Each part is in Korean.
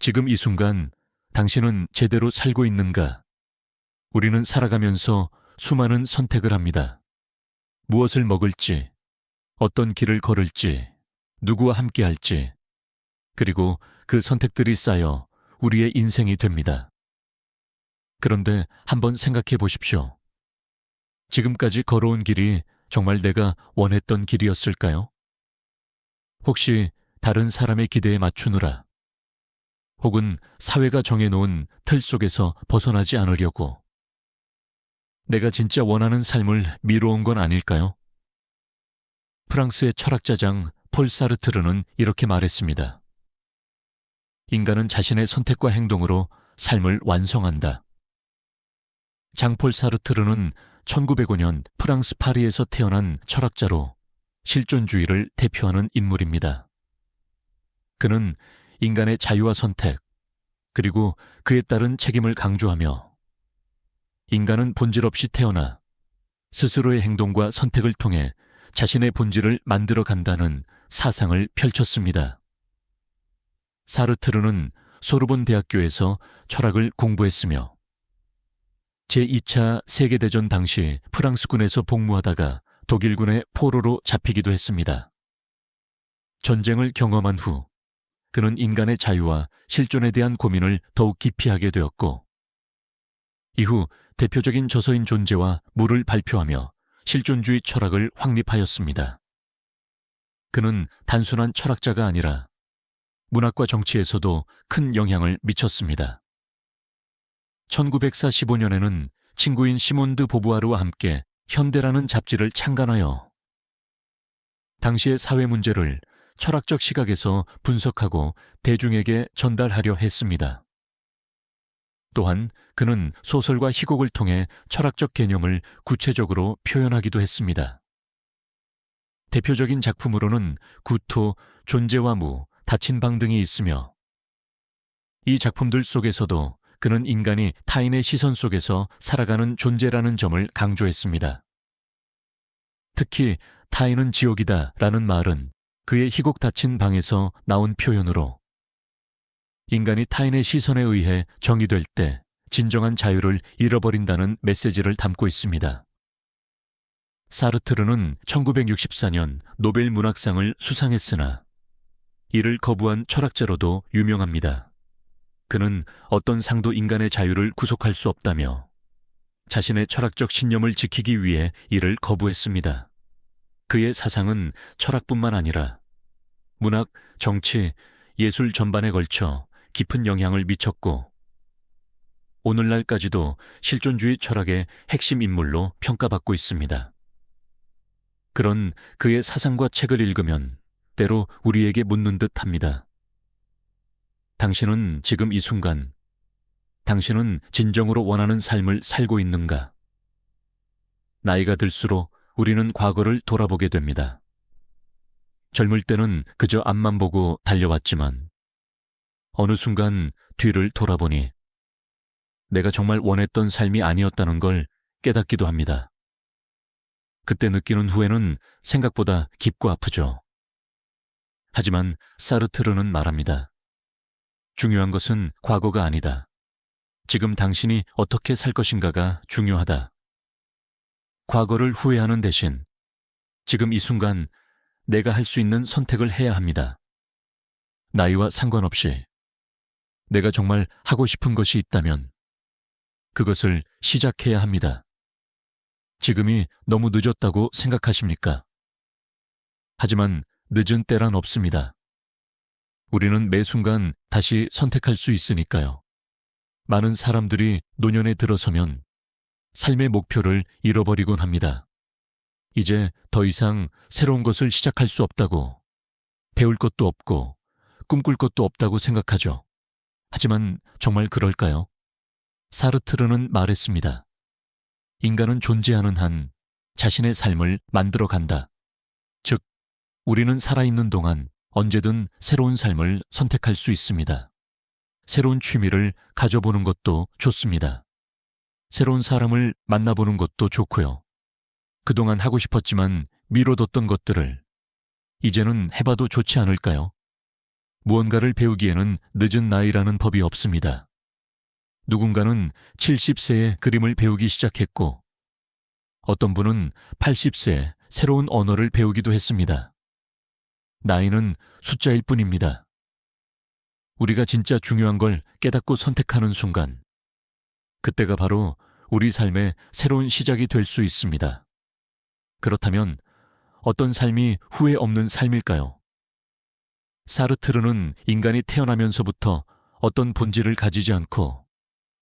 지금 이 순간 당신은 제대로 살고 있는가? 우리는 살아가면서 수많은 선택을 합니다. 무엇을 먹을지, 어떤 길을 걸을지, 누구와 함께 할지, 그리고 그 선택들이 쌓여 우리의 인생이 됩니다. 그런데 한번 생각해 보십시오. 지금까지 걸어온 길이 정말 내가 원했던 길이었을까요? 혹시 다른 사람의 기대에 맞추느라, 혹은 사회가 정해놓은 틀 속에서 벗어나지 않으려고, 내가 진짜 원하는 삶을 미뤄온 건 아닐까요? 프랑스의 철학자장 폴 사르트르는 이렇게 말했습니다. 인간은 자신의 선택과 행동으로 삶을 완성한다. 장폴 사르트르는 1905년 프랑스 파리에서 태어난 철학자로 실존주의를 대표하는 인물입니다. 그는 인간의 자유와 선택, 그리고 그에 따른 책임을 강조하며 인간은 본질 없이 태어나 스스로의 행동과 선택을 통해 자신의 본질을 만들어 간다는 사상을 펼쳤습니다. 사르트르는 소르본 대학교에서 철학을 공부했으며 제2차 세계대전 당시 프랑스군에서 복무하다가 독일군의 포로로 잡히기도 했습니다. 전쟁을 경험한 후 그는 인간의 자유와 실존에 대한 고민을 더욱 깊이 하게 되었고, 이후 대표적인 저서인 존재와 무를 발표하며 실존주의 철학을 확립하였습니다. 그는 단순한 철학자가 아니라 문학과 정치에서도 큰 영향을 미쳤습니다. 1945년에는 친구인 시몬 드 보부아르와 함께 현대라는 잡지를 창간하여 당시의 사회 문제를 철학적 시각에서 분석하고 대중에게 전달하려 했습니다. 또한 그는 소설과 희곡을 통해 철학적 개념을 구체적으로 표현하기도 했습니다. 대표적인 작품으로는 구토, 존재와 무, 닫힌 방 등이 있으며, 이 작품들 속에서도 그는 인간이 타인의 시선 속에서 살아가는 존재라는 점을 강조했습니다. 특히 타인은 지옥이다 라는 말은 그의 희곡 닫힌 방에서 나온 표현으로 인간이 타인의 시선에 의해 정의될 때 진정한 자유를 잃어버린다는 메시지를 담고 있습니다. 사르트르는 1964년 노벨 문학상을 수상했으나 이를 거부한 철학자로도 유명합니다. 그는 어떤 상도 인간의 자유를 구속할 수 없다며 자신의 철학적 신념을 지키기 위해 이를 거부했습니다. 그의 사상은 철학뿐만 아니라 문학, 정치, 예술 전반에 걸쳐 깊은 영향을 미쳤고, 오늘날까지도 실존주의 철학의 핵심 인물로 평가받고 있습니다. 그런 그의 사상과 책을 읽으면 때로 우리에게 묻는 듯 합니다. 당신은 지금 이 순간, 당신은 진정으로 원하는 삶을 살고 있는가? 나이가 들수록 우리는 과거를 돌아보게 됩니다. 젊을 때는 그저 앞만 보고 달려왔지만 어느 순간 뒤를 돌아보니 내가 정말 원했던 삶이 아니었다는 걸 깨닫기도 합니다. 그때 느끼는 후회는 생각보다 깊고 아프죠. 하지만 사르트르는 말합니다. 중요한 것은 과거가 아니다. 지금 당신이 어떻게 살 것인가가 중요하다. 과거를 후회하는 대신 지금 이 순간 내가 할 수 있는 선택을 해야 합니다. 나이와 상관없이 내가 정말 하고 싶은 것이 있다면 그것을 시작해야 합니다. 지금이 너무 늦었다고 생각하십니까? 하지만 늦은 때란 없습니다. 우리는 매 순간 다시 선택할 수 있으니까요. 많은 사람들이 노년에 들어서면 삶의 목표를 잃어버리곤 합니다. 이제 더 이상 새로운 것을 시작할 수 없다고, 배울 것도 없고 꿈꿀 것도 없다고 생각하죠. 하지만 정말 그럴까요? 사르트르는 말했습니다. 인간은 존재하는 한 자신의 삶을 만들어 간다. 즉, 우리는 살아있는 동안 언제든 새로운 삶을 선택할 수 있습니다. 새로운 취미를 가져보는 것도 좋습니다. 새로운 사람을 만나보는 것도 좋고요. 그동안 하고 싶었지만 미뤄뒀던 것들을 이제는 해봐도 좋지 않을까요? 무언가를 배우기에는 늦은 나이라는 법이 없습니다. 누군가는 70세에 그림을 배우기 시작했고, 어떤 분은 80세에 새로운 언어를 배우기도 했습니다. 나이는 숫자일 뿐입니다. 우리가 진짜 중요한 걸 깨닫고 선택하는 순간, 그때가 바로 우리 삶의 새로운 시작이 될 수 있습니다. 그렇다면 어떤 삶이 후회 없는 삶일까요? 사르트르는 인간이 태어나면서부터 어떤 본질을 가지지 않고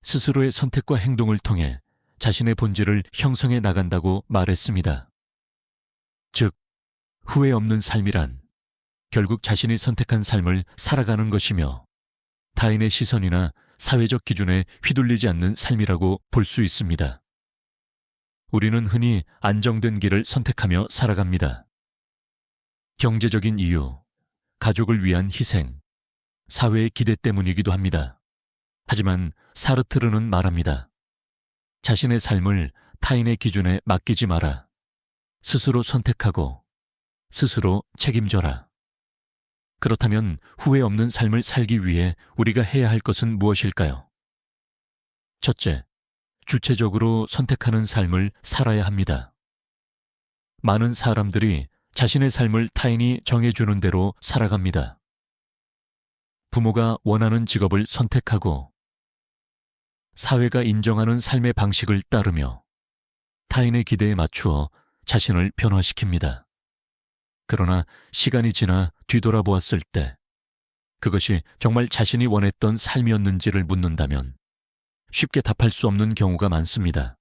스스로의 선택과 행동을 통해 자신의 본질을 형성해 나간다고 말했습니다. 즉, 후회 없는 삶이란 결국 자신이 선택한 삶을 살아가는 것이며 타인의 시선이나 사회적 기준에 휘둘리지 않는 삶이라고 볼 수 있습니다. 우리는 흔히 안정된 길을 선택하며 살아갑니다. 경제적인 이유, 가족을 위한 희생, 사회의 기대 때문이기도 합니다. 하지만 사르트르는 말합니다. 자신의 삶을 타인의 기준에 맡기지 마라. 스스로 선택하고 스스로 책임져라. 그렇다면 후회 없는 삶을 살기 위해 우리가 해야 할 것은 무엇일까요? 첫째, 주체적으로 선택하는 삶을 살아야 합니다. 많은 사람들이 자신의 삶을 타인이 정해주는 대로 살아갑니다. 부모가 원하는 직업을 선택하고 사회가 인정하는 삶의 방식을 따르며 타인의 기대에 맞추어 자신을 변화시킵니다. 그러나 시간이 지나 뒤돌아보았을 때 그것이 정말 자신이 원했던 삶이었는지를 묻는다면 쉽게 답할 수 없는 경우가 많습니다.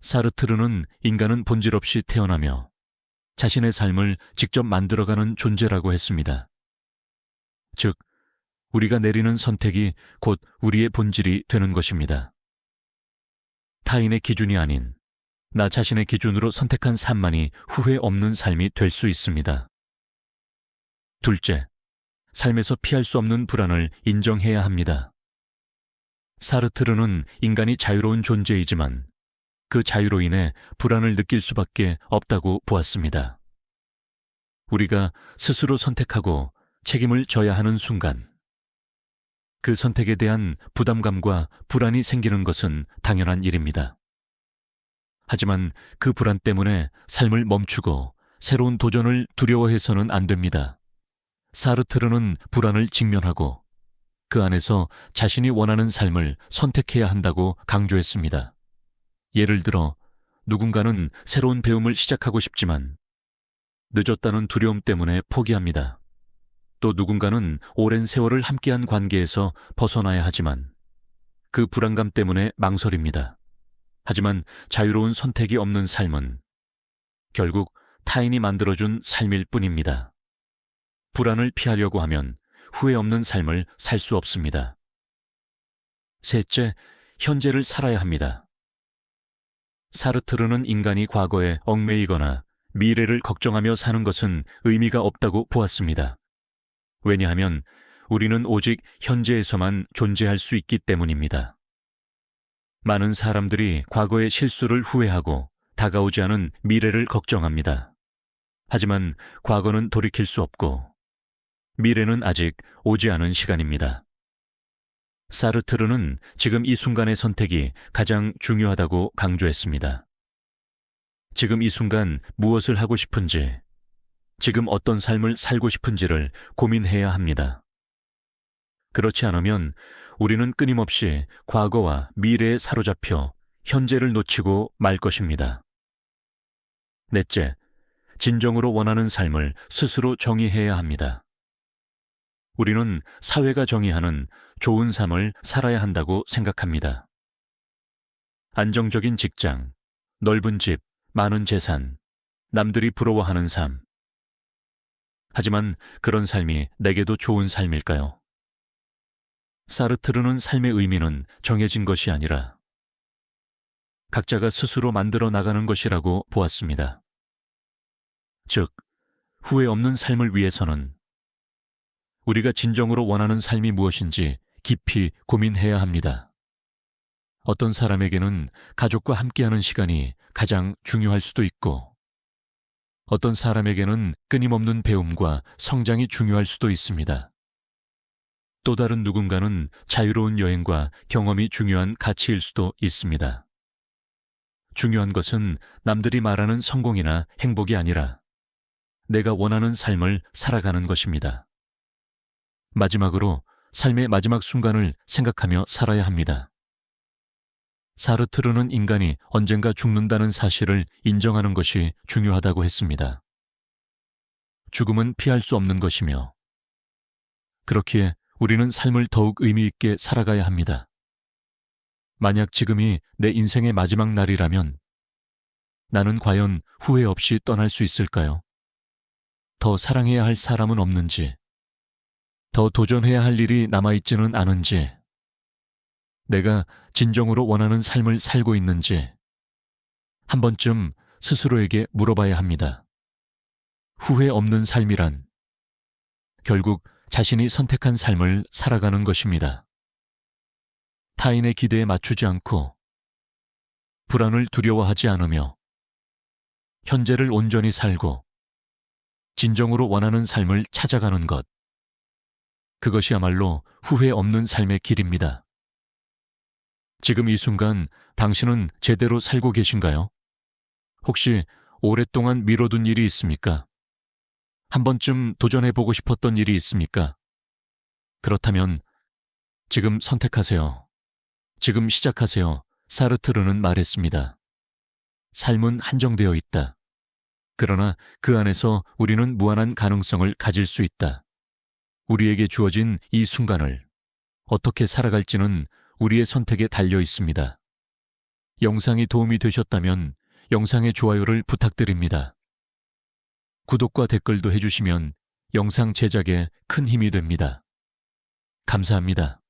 사르트르는 인간은 본질 없이 태어나며 자신의 삶을 직접 만들어가는 존재라고 했습니다. 즉, 우리가 내리는 선택이 곧 우리의 본질이 되는 것입니다. 타인의 기준이 아닌 나 자신의 기준으로 선택한 삶만이 후회 없는 삶이 될 수 있습니다. 둘째, 삶에서 피할 수 없는 불안을 인정해야 합니다. 사르트르는 인간이 자유로운 존재이지만 그 자유로 인해 불안을 느낄 수밖에 없다고 보았습니다. 우리가 스스로 선택하고 책임을 져야 하는 순간, 그 선택에 대한 부담감과 불안이 생기는 것은 당연한 일입니다. 하지만 그 불안 때문에 삶을 멈추고 새로운 도전을 두려워해서는 안 됩니다. 사르트르는 불안을 직면하고 그 안에서 자신이 원하는 삶을 선택해야 한다고 강조했습니다. 예를 들어 누군가는 새로운 배움을 시작하고 싶지만 늦었다는 두려움 때문에 포기합니다. 또 누군가는 오랜 세월을 함께한 관계에서 벗어나야 하지만 그 불안감 때문에 망설입니다. 하지만 자유로운 선택이 없는 삶은 결국 타인이 만들어준 삶일 뿐입니다. 불안을 피하려고 하면 후회 없는 삶을 살 수 없습니다. 셋째, 현재를 살아야 합니다. 사르트르는 인간이 과거에 얽매이거나 미래를 걱정하며 사는 것은 의미가 없다고 보았습니다. 왜냐하면 우리는 오직 현재에서만 존재할 수 있기 때문입니다. 많은 사람들이 과거의 실수를 후회하고 다가오지 않은 미래를 걱정합니다. 하지만 과거는 돌이킬 수 없고 미래는 아직 오지 않은 시간입니다. 사르트르는 지금 이 순간의 선택이 가장 중요하다고 강조했습니다. 지금 이 순간 무엇을 하고 싶은지, 지금 어떤 삶을 살고 싶은지를 고민해야 합니다. 그렇지 않으면 우리는 끊임없이 과거와 미래에 사로잡혀 현재를 놓치고 말 것입니다. 넷째, 진정으로 원하는 삶을 스스로 정의해야 합니다. 우리는 사회가 정의하는 좋은 삶을 살아야 한다고 생각합니다. 안정적인 직장, 넓은 집, 많은 재산, 남들이 부러워하는 삶. 하지만 그런 삶이 내게도 좋은 삶일까요? 사르트르는 삶의 의미는 정해진 것이 아니라 각자가 스스로 만들어 나가는 것이라고 보았습니다. 즉, 후회 없는 삶을 위해서는 우리가 진정으로 원하는 삶이 무엇인지 깊이 고민해야 합니다. 어떤 사람에게는 가족과 함께하는 시간이 가장 중요할 수도 있고, 어떤 사람에게는 끊임없는 배움과 성장이 중요할 수도 있습니다. 또 다른 누군가는 자유로운 여행과 경험이 중요한 가치일 수도 있습니다. 중요한 것은 남들이 말하는 성공이나 행복이 아니라 내가 원하는 삶을 살아가는 것입니다. 마지막으로 삶의 마지막 순간을 생각하며 살아야 합니다. 사르트르는 인간이 언젠가 죽는다는 사실을 인정하는 것이 중요하다고 했습니다. 죽음은 피할 수 없는 것이며 그렇기에 우리는 삶을 더욱 의미 있게 살아가야 합니다. 만약 지금이 내 인생의 마지막 날이라면 나는 과연 후회 없이 떠날 수 있을까요? 더 사랑해야 할 사람은 없는지, 더 도전해야 할 일이 남아있지는 않은지, 내가 진정으로 원하는 삶을 살고 있는지 한 번쯤 스스로에게 물어봐야 합니다. 후회 없는 삶이란 결국 자신이 선택한 삶을 살아가는 것입니다. 타인의 기대에 맞추지 않고 불안을 두려워하지 않으며 현재를 온전히 살고 진정으로 원하는 삶을 찾아가는 것. 그것이야말로 후회 없는 삶의 길입니다. 지금 이 순간 당신은 제대로 살고 계신가요? 혹시 오랫동안 미뤄둔 일이 있습니까? 한 번쯤 도전해보고 싶었던 일이 있습니까? 그렇다면 지금 선택하세요. 지금 시작하세요. 사르트르는 말했습니다. 삶은 한정되어 있다. 그러나 그 안에서 우리는 무한한 가능성을 가질 수 있다. 우리에게 주어진 이 순간을 어떻게 살아갈지는 우리의 선택에 달려 있습니다. 영상이 도움이 되셨다면 영상의 좋아요를 부탁드립니다. 구독과 댓글도 해주시면 영상 제작에 큰 힘이 됩니다. 감사합니다.